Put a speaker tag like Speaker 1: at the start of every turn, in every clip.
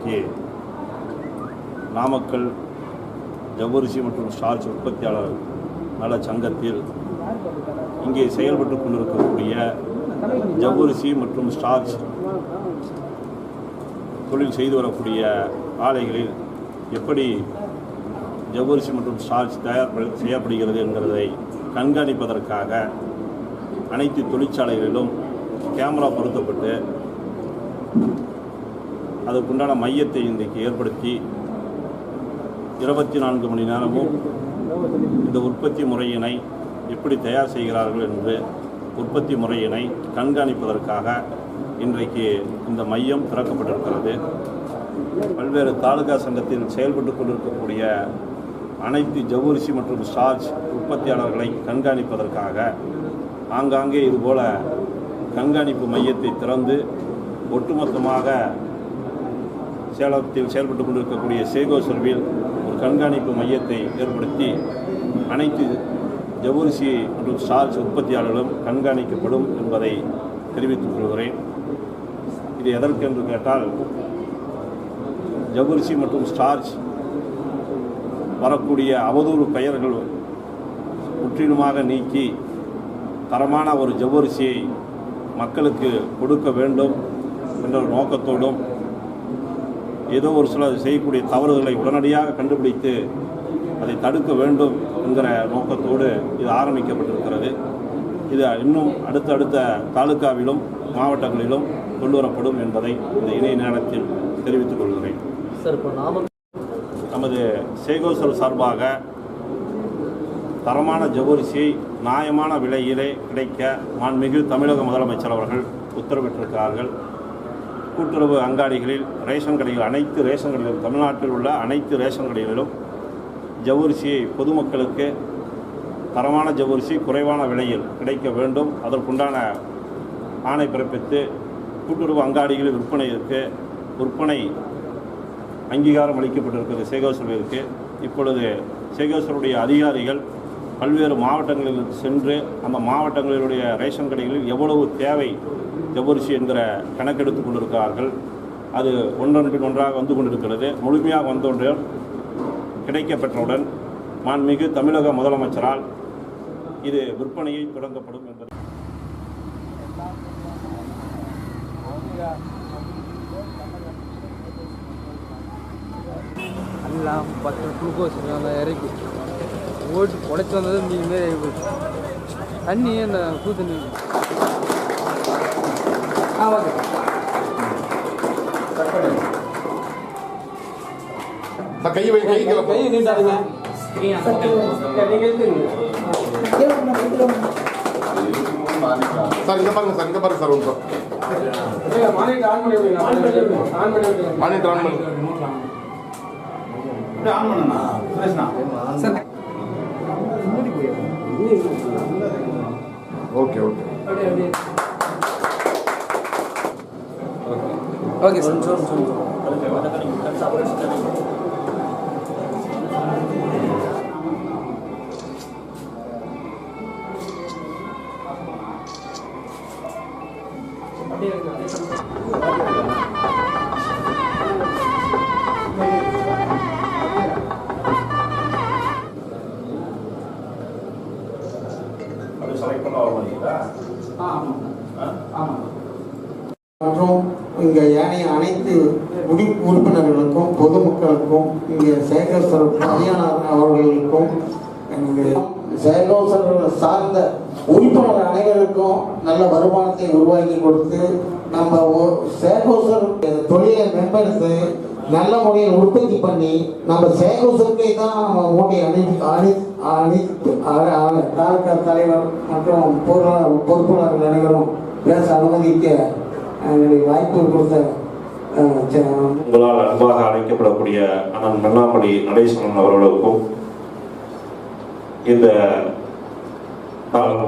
Speaker 1: இன்றைக்கு நாமக்கல் ஜவ்வரிசி மற்றும் ஸ்டார்ச் உற்பத்தியாளர் நல சங்கத்தில் இங்கே செயல்பட்டு கொண்டிருக்கக்கூடிய ஜவ்வரிசி மற்றும் ஸ்டார்ச் தொழில் செய்து வரக்கூடிய ஆலைகளில் எப்படி ஜவ்வரிசி மற்றும் ஸ்டார்ச் செய்யப்படுகிறது என்கிறதை கண்காணிப்பதற்காக அனைத்து தொழிற்சாலைகளிலும் கேமரா பொருத்தப்பட்டு அதற்குண்டான மையத்தை இன்றைக்கு ஏற்படுத்தி 24 மணி நேரமும் இந்த உற்பத்தி முறையினை எப்படி தயார் செய்கிறார்கள் என்று உற்பத்தி முறையினை கண்காணிப்பதற்காக இன்றைக்கு இந்த மையம் திறக்கப்பட்டிருக்கிறது. பல்வேறு தாலுகா சங்கத்தில் செயல்பட்டு கொண்டிருக்கக்கூடிய அனைத்து ஜவ்வரிசி மற்றும் ஸ்டார்ச் உற்பத்தியாளர்களை கண்காணிப்பதற்காக ஆங்காங்கே இதுபோல கண்காணிப்பு மையத்தை திறந்து ஒட்டுமொத்தமாக சேலத்தில் செயல்பட்டு கொண்டிருக்கக்கூடிய சேகோசர்வில் ஒரு கண்காணிப்பு மையத்தை ஏற்படுத்தி அனைத்து ஜவ்வரிசி மற்றும் ஸ்டார்ச் உற்பத்தியாளர்களும் கண்காணிக்கப்படும் என்பதை தெரிவித்துக் கொள்கிறேன். இது எதற்கென்று கேட்டால், ஜவ்வரிசி மற்றும் ஸ்டார்ச் வரக்கூடிய அவதூறு பெயர்கள் முற்றிலுமாக நீக்கி தரமான ஒரு ஜவ்வரிசியை மக்களுக்கு கொடுக்க வேண்டும் என்ற நோக்கத்தோடும் ஏதோ ஒரு சில செய்யக்கூடிய தவறுகளை உடனடியாக கண்டுபிடித்து அதை தடுக்க வேண்டும் என்கிற நோக்கத்தோடு இது ஆரம்பிக்கப்பட்டிருக்கிறது. இது இன்னும் அடுத்தடுத்த தாலுகாவிலும் மாவட்டங்களிலும் கொண்டு வரப்படும் என்பதை இந்த இணைய நேரத்தில் தெரிவித்துக் கொள்கிறேன்.
Speaker 2: சார், இப்போ
Speaker 1: நமது சேகோசர் சார்பாக தரமான ஜவ்வரிசியை நியாயமான விலையிலே கிடைக்க மாண்புமிகு தமிழக முதலமைச்சர் அவர்கள் உத்தரவிட்டிருக்கிறார்கள். கூட்டுறவு அங்காடிகளில் ரேஷன் கடைகள், அனைத்து ரேஷன் கடைகளிலும், தமிழ்நாட்டில் உள்ள அனைத்து ரேஷன் கடைகளிலும் ஜவ்வரிசியை பொதுமக்களுக்கு தரமான ஜவ்வரிசி குறைவான விலையில் கிடைக்க வேண்டும், அதற்குண்டான ஆணை பிறப்பித்து கூட்டுறவு அங்காடிகளில் விற்பனை அங்கீகாரம் அளிக்கப்பட்டிருக்கிறது சேகோசர்விற்கு. இப்பொழுது சேகோசருடைய அதிகாரிகள் பல்வேறு மாவட்டங்களில் சென்று அந்த மாவட்டங்களிலுடைய ரேஷன் கடைகளில் எவ்வளவு தேவை ஜவ்வரிசி என்கிற கணக்கெடுத்து கொண்டிருக்கிறார்கள். அது ஒன்றன் பின் ஒன்றாக வந்து கொண்டிருக்கிறது. முழுமையாக வந்தவுடன் கிடைக்கப்பெற்றவுடன் மாண்புமிகு தமிழக முதலமைச்சரால் இது விற்பனையை தொடங்கப்படும் என்பது.
Speaker 2: எல்லாம் 10 குளுக்கோஸ் இறக்கி ஓட்டு உடைச்சி வந்தது மீன் மாரி ஆகிப்போச்சு. தண்ணி அந்த பூ தண்ணி. ஓகே. கை நீட்டாருங்க.
Speaker 3: சார் இங்க பாருங்க சார், இங்க பாருங்க சார். ஒன்று மானிட்டர் ஆன் பண்ணி விடுங்க. மானிட்டர் ஆன் பண்ணி ஆன் பண்ணனா பிரச்சனை sir. Okay okay
Speaker 2: okay sir.
Speaker 4: மற்றும் இங்கே ஏனைய அனைத்து உறுப்பினர்களுக்கும் பொதுமக்களுக்கும் இங்கே சேகோசர் பணியாளர் அவர்களுக்கும் சேகோசர் சார்ந்த உறுப்பினர் அனைவருக்கும் நல்ல வருமானத்தை உருவாக்கி கொடுத்து நம்ம சேகோசர் தொழிலை மேம்படுத்தி நல்ல முறையில் உற்பத்தி பண்ணி நம்ம சேகோசருக்கே தான் நம்ம மூட்டை தாலுகா தலைவர் மற்றும் பொறுப்பாளர்கள் அனைவரும் பேச அனுமதிக்க வாய்ப்பு கொடுத்த
Speaker 1: உங்களால் அன்பாக அழைக்கப்படக்கூடிய அண்ணன் மன்னாமணி நடேசன் அவர்களுக்கும் இந்த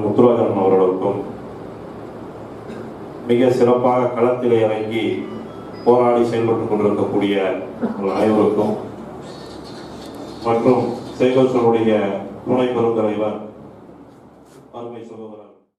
Speaker 1: முத்துராஜன் அவர்களுக்கும் மிக சிறப்பாக களத்திலே இறங்கி போராடி செயல்பட்டுக் கொண்டிருக்கக்கூடிய அனைவருக்கும் மற்றும் சேகோசருடைய துணை பெருந்தலைவர் அருமை சகோதரர்